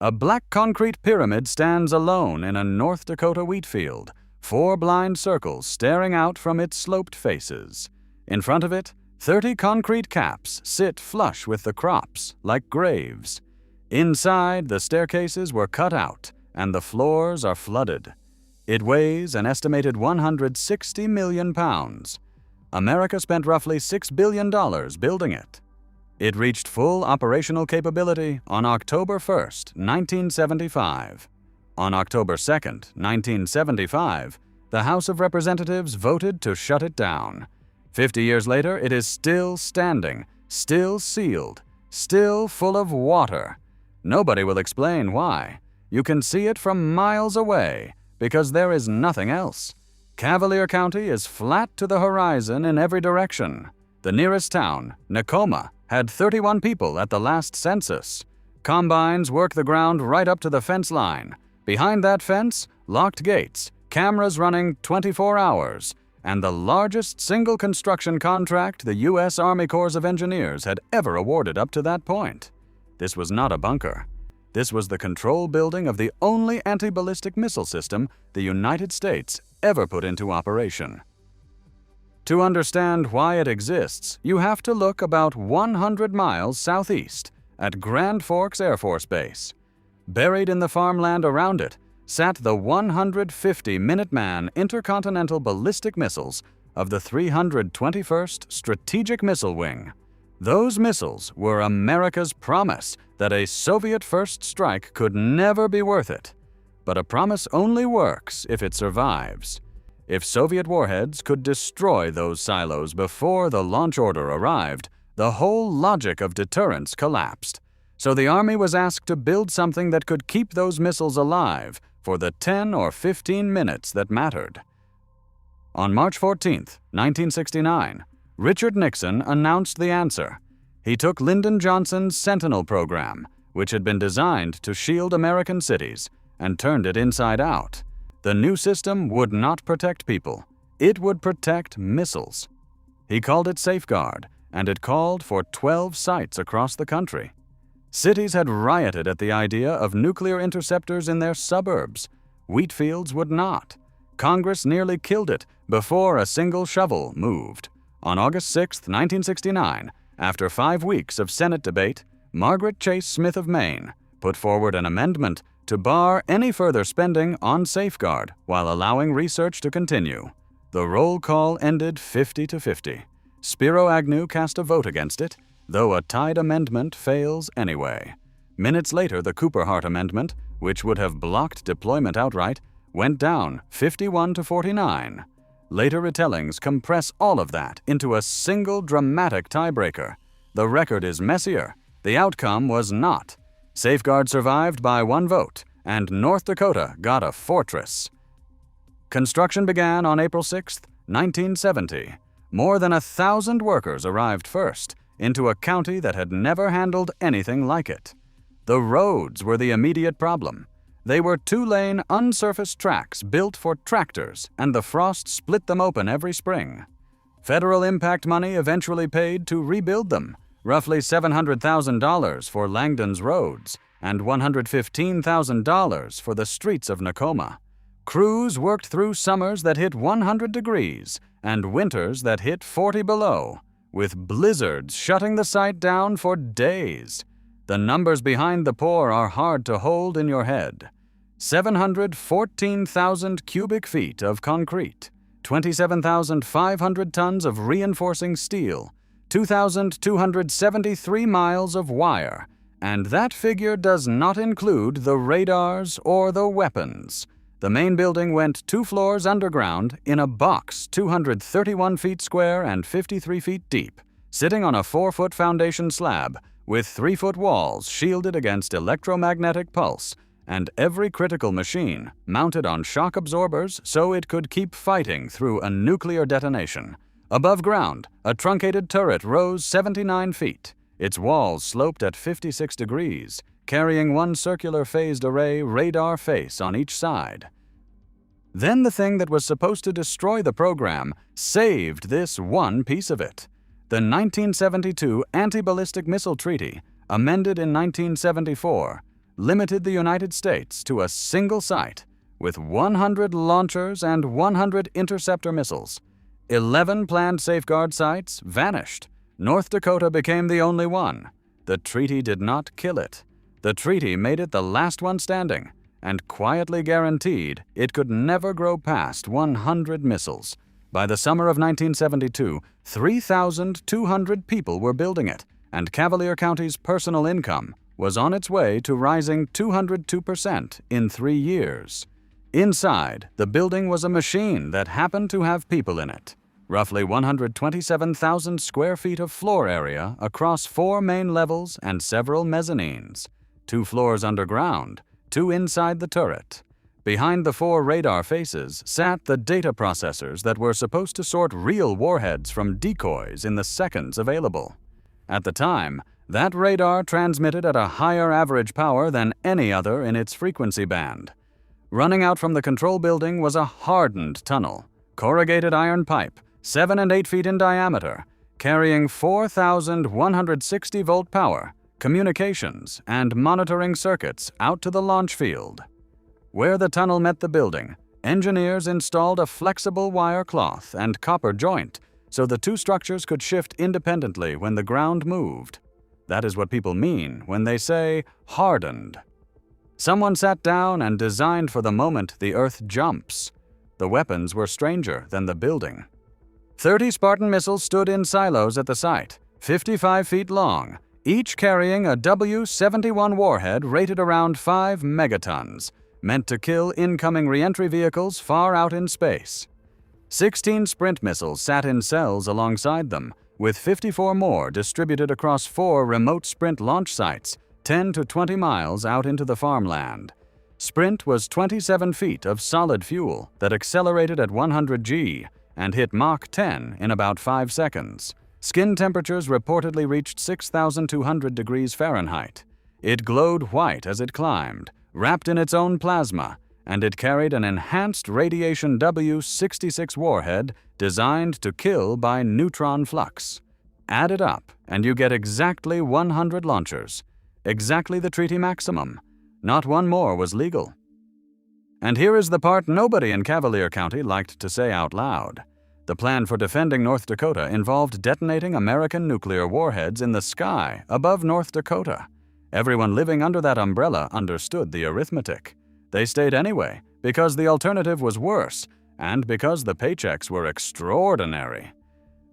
A black concrete pyramid stands alone in a North Dakota wheat field, 4 blind circles staring out from its sloped faces. In front of it, 30 concrete caps sit flush with the crops, like graves. Inside, the staircases were cut out, and the floors are flooded. It weighs an estimated 160 million pounds. America spent roughly $6 billion building it. It reached full operational capability on October 1, 1975. On October 2, 1975, the House of Representatives voted to shut it down. 50 years later, it is still standing, still sealed, still full of water. Nobody will explain why. You can see it from miles away, because there is nothing else. Cavalier County is flat to the horizon in every direction. The nearest town, Nekoma, had 31 people at the last census. Combines work the ground right up to the fence line. Behind that fence, locked gates, cameras running 24 hours, and the largest single construction contract the U.S. Army Corps of Engineers had ever awarded up to that point. This was not a bunker. This was the control building of the only anti-ballistic missile system the United States ever put into operation. To understand why it exists, you have to look about 100 miles southeast at Grand Forks Air Force Base. Buried in the farmland around it sat the 150 Minuteman intercontinental ballistic missiles of the 321st Strategic Missile Wing. Those missiles were America's promise that a Soviet first strike could never be worth it. But a promise only works if it survives. If Soviet warheads could destroy those silos before the launch order arrived, the whole logic of deterrence collapsed. So the Army was asked to build something that could keep those missiles alive for the 10 or 15 minutes that mattered. On March 14, 1969, Richard Nixon announced the answer. He took Lyndon Johnson's Sentinel program, which had been designed to shield American cities, and turned it inside out. The new system would not protect people. It would protect missiles. He called it Safeguard, and it called for 12 sites across the country. Cities had rioted at the idea of nuclear interceptors in their suburbs. Wheat fields would not. Congress nearly killed it before a single shovel moved. On August 6, 1969, after 5 weeks of Senate debate, Margaret Chase Smith of Maine put forward an amendment to bar any further spending on Safeguard while allowing research to continue. The roll call ended 50-50. Spiro Agnew cast a vote against it, though a tied amendment fails anyway. Minutes later, the Cooper-Hart Amendment, which would have blocked deployment outright, went down 51-49. Later retellings compress all of that into a single dramatic tiebreaker. The record is messier. The outcome was not. Safeguard survived by 1 vote, and North Dakota got a fortress. Construction began on April 6, 1970. More than 1,000 workers arrived first into a county that had never handled anything like it. The roads were the immediate problem. They were 2-lane, unsurfaced tracks built for tractors, and the frost split them open every spring. Federal impact money eventually paid to rebuild them, roughly $700,000 for Langdon's roads, and $115,000 for the streets of Nekoma. Crews worked through summers that hit 100 degrees and winters that hit 40 below, with blizzards shutting the site down for days. The numbers behind the pour are hard to hold in your head. 714,000 cubic feet of concrete, 27,500 tons of reinforcing steel, 2,273 miles of wire, and that figure does not include the radars or the weapons. The main building went 2 floors underground in a box 231 feet square and 53 feet deep, sitting on a 4-foot foundation slab with 3-foot walls shielded against electromagnetic pulse, and every critical machine mounted on shock absorbers so it could keep fighting through a nuclear detonation. Above ground, a truncated turret rose 79 feet. Its walls sloped at 56 degrees, carrying 1 circular phased array radar face on each side. Then the thing that was supposed to destroy the program saved this one piece of it. The 1972 Anti-Ballistic Missile Treaty, amended in 1974, limited the United States to a single site with 100 launchers and 100 interceptor missiles. 11 planned safeguard sites vanished. North Dakota became the only one. The treaty did not kill it. The treaty made it the last one standing and quietly guaranteed it could never grow past 100 missiles. By the summer of 1972, 3,200 people were building it, and Cavalier County's personal income was on its way to rising 202% in 3 years. Inside, the building was a machine that happened to have people in it. Roughly 127,000 square feet of floor area across 4 main levels and several mezzanines. 2 floors underground, 2 inside the turret. Behind the 4 radar faces sat the data processors that were supposed to sort real warheads from decoys in the seconds available. At the time, that radar transmitted at a higher average power than any other in its frequency band. Running out from the control building was a hardened tunnel, corrugated iron pipe, 7 and 8 feet in diameter, carrying 4,160-volt power, communications, and monitoring circuits out to the launch field. Where the tunnel met the building, engineers installed a flexible wire cloth and copper joint so the 2 structures could shift independently when the ground moved. That is what people mean when they say hardened. Someone sat down and designed for the moment the Earth jumps. The weapons were stranger than the building. 30 Spartan missiles stood in silos at the site, 55 feet long, each carrying a W-71 warhead rated around 5 megatons, meant to kill incoming re-entry vehicles far out in space. 16 Sprint missiles sat in cells alongside them, with 54 more distributed across 4 remote Sprint launch sites, 10 to 20 miles out into the farmland. Sprint was 27 feet of solid fuel that accelerated at 100 G and hit Mach 10 in about 5 seconds. Skin temperatures reportedly reached 6,200 degrees Fahrenheit. It glowed white as it climbed, wrapped in its own plasma, and it carried an enhanced radiation W-66 warhead designed to kill by neutron flux. Add it up, and you get exactly 100 launchers, exactly the treaty maximum. Not one more was legal. And here is the part nobody in Cavalier County liked to say out loud. The plan for defending North Dakota involved detonating American nuclear warheads in the sky above North Dakota. Everyone living under that umbrella understood the arithmetic. They stayed anyway because the alternative was worse and because the paychecks were extraordinary.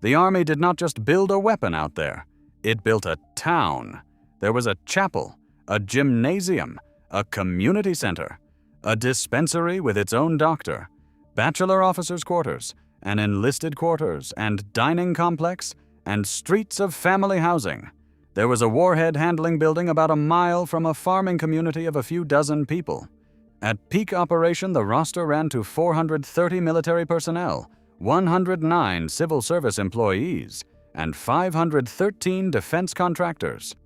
The Army did not just build a weapon out there. It built a town. There was a chapel, a gymnasium, a community center, a dispensary with its own doctor, bachelor officers' quarters, an enlisted quarters and dining complex, and streets of family housing. There was a warhead handling building about a mile from a farming community of a few dozen people. At peak operation, the roster ran to 430 military personnel, 109 civil service employees, and 513 defense contractors.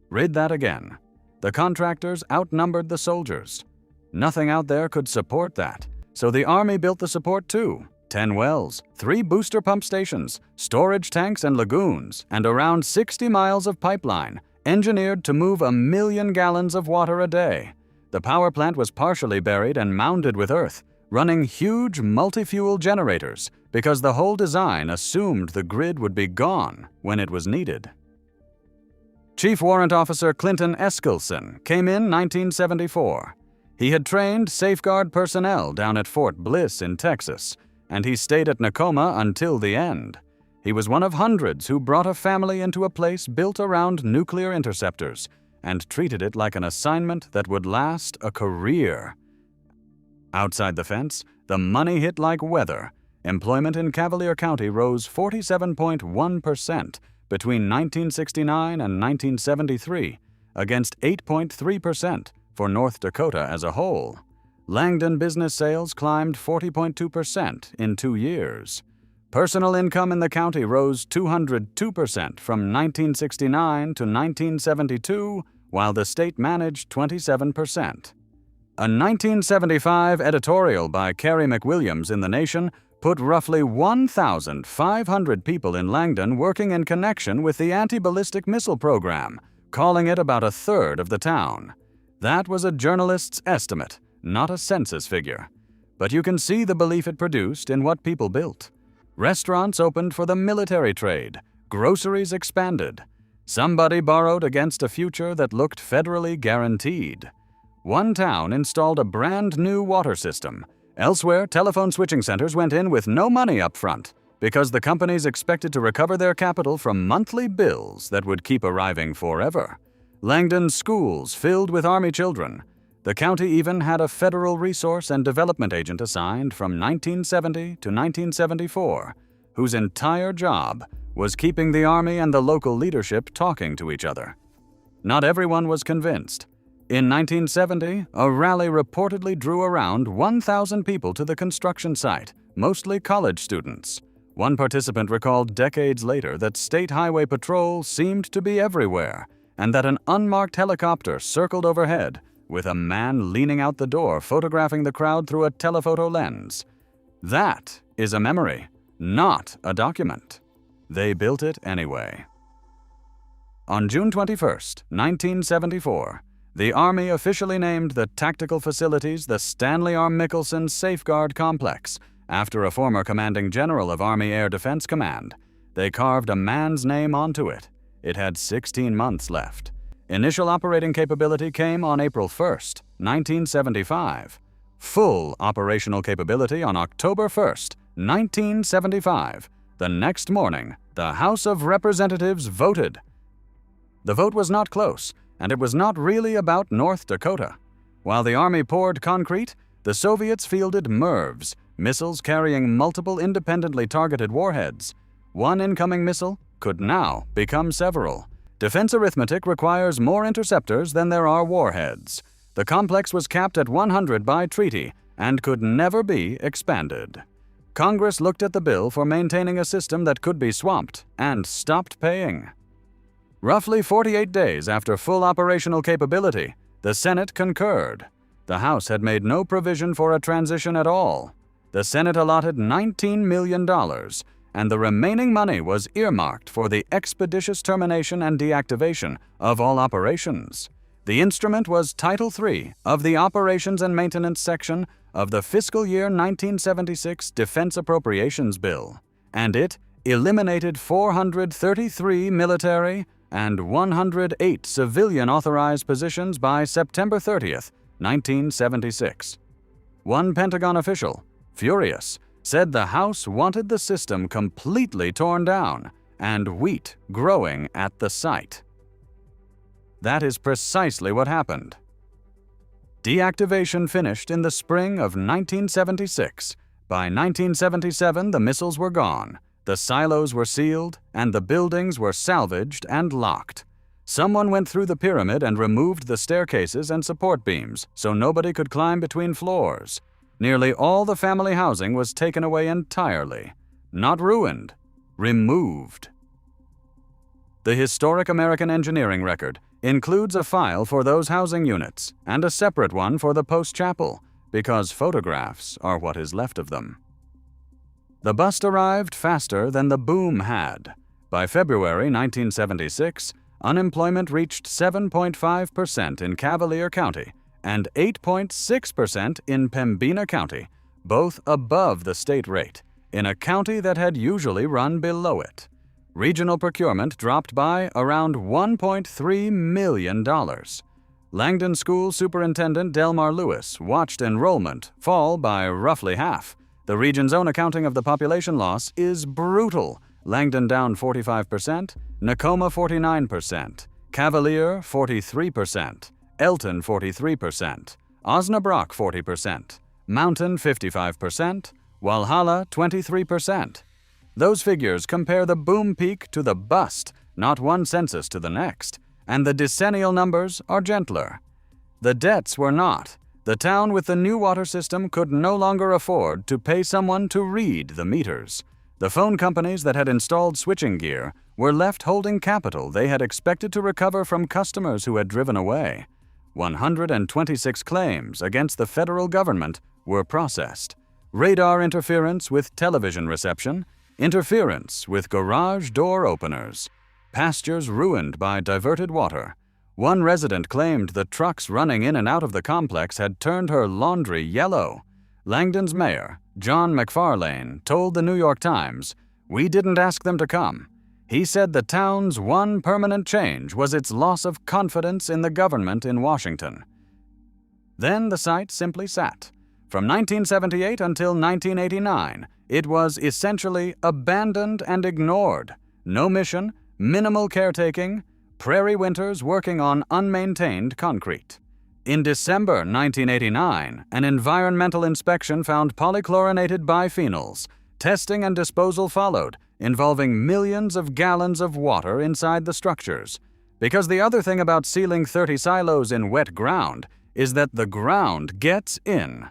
Read that again. The contractors outnumbered the soldiers. Nothing out there could support that, so the Army built the support too. 10 wells, 3 booster pump stations, storage tanks and lagoons, and around 60 miles of pipeline, engineered to move 1 million gallons of water a day. The power plant was partially buried and mounded with earth, running huge multi-fuel generators because the whole design assumed the grid would be gone when it was needed. Chief Warrant Officer Clinton Eskelson came in 1974. He had trained safeguard personnel down at Fort Bliss in Texas, and he stayed at Nekoma until the end. He was one of hundreds who brought a family into a place built around nuclear interceptors and treated it like an assignment that would last a career. Outside the fence, the money hit like weather. Employment in Cavalier County rose 47.1% between 1969 and 1973, against 8.3% for North Dakota as a whole. Langdon business sales climbed 40.2% in 2 years. Personal income in the county rose 202% from 1969 to 1972, while the state managed 27%. A 1975 editorial by Carrie McWilliams in The Nation put roughly 1,500 people in Langdon working in connection with the anti-ballistic missile program, calling it about a third of the town. That was a journalist's estimate, not a census figure. But you can see the belief it produced in what people built. Restaurants opened for the military trade. Groceries expanded. Somebody borrowed against a future that looked federally guaranteed. One town installed a brand new water system. Elsewhere, telephone switching centers went in with no money up front because the companies expected to recover their capital from monthly bills that would keep arriving forever. Langdon's schools filled with Army children. The county even had a federal resource and development agent assigned from 1970 to 1974, whose entire job was keeping the Army and the local leadership talking to each other. Not everyone was convinced. In 1970, a rally reportedly drew around 1,000 people to the construction site, mostly college students. One participant recalled decades later that State Highway Patrol seemed to be everywhere, and that an unmarked helicopter circled overhead, with a man leaning out the door photographing the crowd through a telephoto lens. That is a memory, not a document. They built it anyway. On June 21, 1974, the Army officially named the tactical facilities the Stanley R. Mickelson Safeguard Complex, after a former commanding general of Army Air Defense Command. They carved a man's name onto it. It had 16 months left. Initial operating capability came on April 1, 1975. Full operational capability on October 1, 1975. The next morning, the House of Representatives voted. The vote was not close, and it was not really about North Dakota. While the Army poured concrete, the Soviets fielded MIRVs, missiles carrying multiple independently targeted warheads. One incoming missile could now become several. Defense arithmetic requires more interceptors than there are warheads. The complex was capped at 100 by treaty and could never be expanded. Congress looked at the bill for maintaining a system that could be swamped and stopped paying. Roughly 48 days after full operational capability, the Senate concurred. The House had made no provision for a transition at all. The Senate allotted $19 million, and the remaining money was earmarked for the expeditious termination and deactivation of all operations. The instrument was Title III of the Operations and Maintenance section of the fiscal year 1976 Defense Appropriations Bill, and it eliminated 433 military and 108 civilian authorized positions by September 30, 1976. One Pentagon official, furious, said the House wanted the system completely torn down and wheat growing at the site. That is precisely what happened. Deactivation finished in the spring of 1976. By 1977, the missiles were gone, the silos were sealed, and the buildings were salvaged and locked. Someone went through the pyramid and removed the staircases and support beams so nobody could climb between floors. Nearly all the family housing was taken away entirely. Not ruined, removed. The Historic American Engineering Record includes a file for those housing units and a separate one for the post-chapel, because photographs are what is left of them. The bust arrived faster than the boom had. By February 1976, unemployment reached 7.5% in Cavalier County and 8.6% in Pembina County, both above the state rate, in a county that had usually run below it. Regional procurement dropped by around $1.3 million. Langdon School Superintendent Delmar Lewis watched enrollment fall by roughly half. The region's own accounting of the population loss is brutal. Langdon down 45%, Nekoma 49%, Cavalier 43%, Elton 43%, Osnabrück 40%, Mountain 55%, Walhalla 23%. Those figures compare the boom peak to the bust, not one census to the next, and the decennial numbers are gentler. The debts were not. The town with the new water system could no longer afford to pay someone to read the meters. The phone companies that had installed switching gear were left holding capital they had expected to recover from customers who had driven away. 126 claims against the federal government were processed. Radar interference with television reception, interference with garage door openers, pastures ruined by diverted water, One resident claimed the trucks running in and out of the complex had turned her laundry yellow. Langdon's mayor, John McFarlane, told the New York Times, "We didn't ask them to come." He said the town's one permanent change was its loss of confidence in the government in Washington. Then the site simply sat. From 1978 until 1989, it was essentially abandoned and ignored. No mission, minimal caretaking, prairie winters working on unmaintained concrete. In December 1989, an environmental inspection found polychlorinated biphenyls. Testing and disposal followed, involving millions of gallons of water inside the structures. Because the other thing about sealing 30 silos in wet ground is that the ground gets in.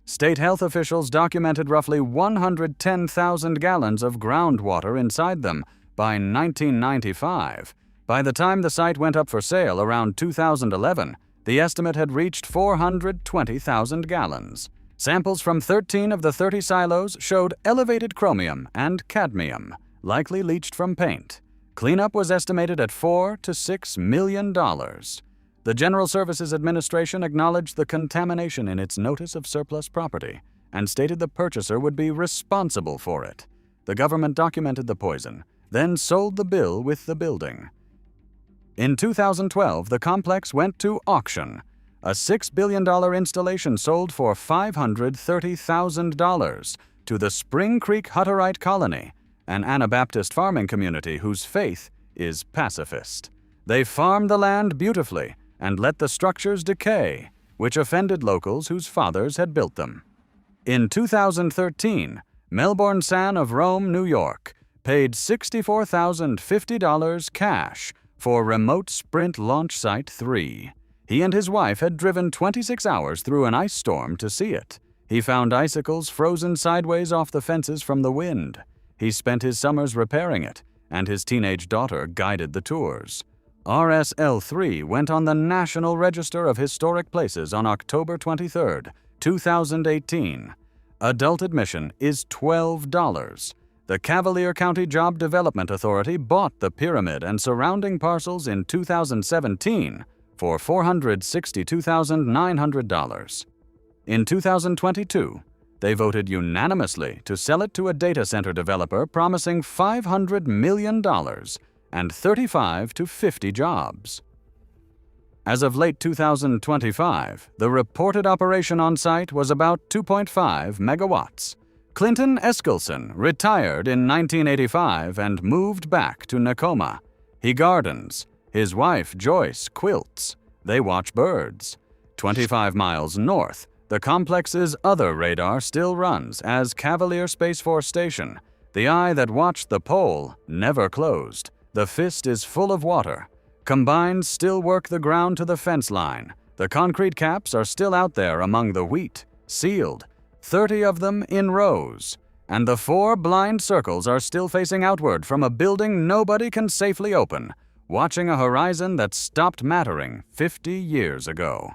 State health officials documented roughly 110,000 gallons of groundwater inside them by 1995. By the time the site went up for sale around 2011, the estimate had reached 420,000 gallons. Samples from 13 of the 30 silos showed elevated chromium and cadmium, likely leached from paint. Cleanup was estimated at $4 to $6 million. The General Services Administration acknowledged the contamination in its notice of surplus property and stated the purchaser would be responsible for it. The government documented the poison, then sold the bill with the building. In 2012, the complex went to auction. A $6 billion installation sold for $530,000 to the Spring Creek Hutterite Colony, an Anabaptist farming community whose faith is pacifist. They farmed the land beautifully and let the structures decay, which offended locals whose fathers had built them. In 2013, Melbourne San of Rome, New York, paid $64,050 cash for Remote Sprint Launch Site 3. He and his wife had driven 26 hours through an ice storm to see it. He found icicles frozen sideways off the fences from the wind. He spent his summers repairing it, and his teenage daughter guided the tours. RSL-3 went on the National Register of Historic Places on October 23, 2018. Adult admission is $12. The Cavalier County Job Development Authority bought the pyramid and surrounding parcels in 2017 for $462,900. In 2022, they voted unanimously to sell it to a data center developer promising $500 million and 35 to 50 jobs. As of late 2025, the reported operation on site was about 2.5 megawatts. Clinton Eskelson retired in 1985 and moved back to Nekoma. He gardens. His wife, Joyce, quilts. They watch birds. 25 miles north, the complex's other radar still runs as Cavalier Space Force Station. The eye that watched the pole never closed. The fist is full of water. Combines still work the ground to the fence line. The concrete caps are still out there among the wheat, sealed, 30 of them in rows. And the 4 blind circles are still facing outward from a building nobody can safely open, watching a horizon that stopped mattering 50 years ago.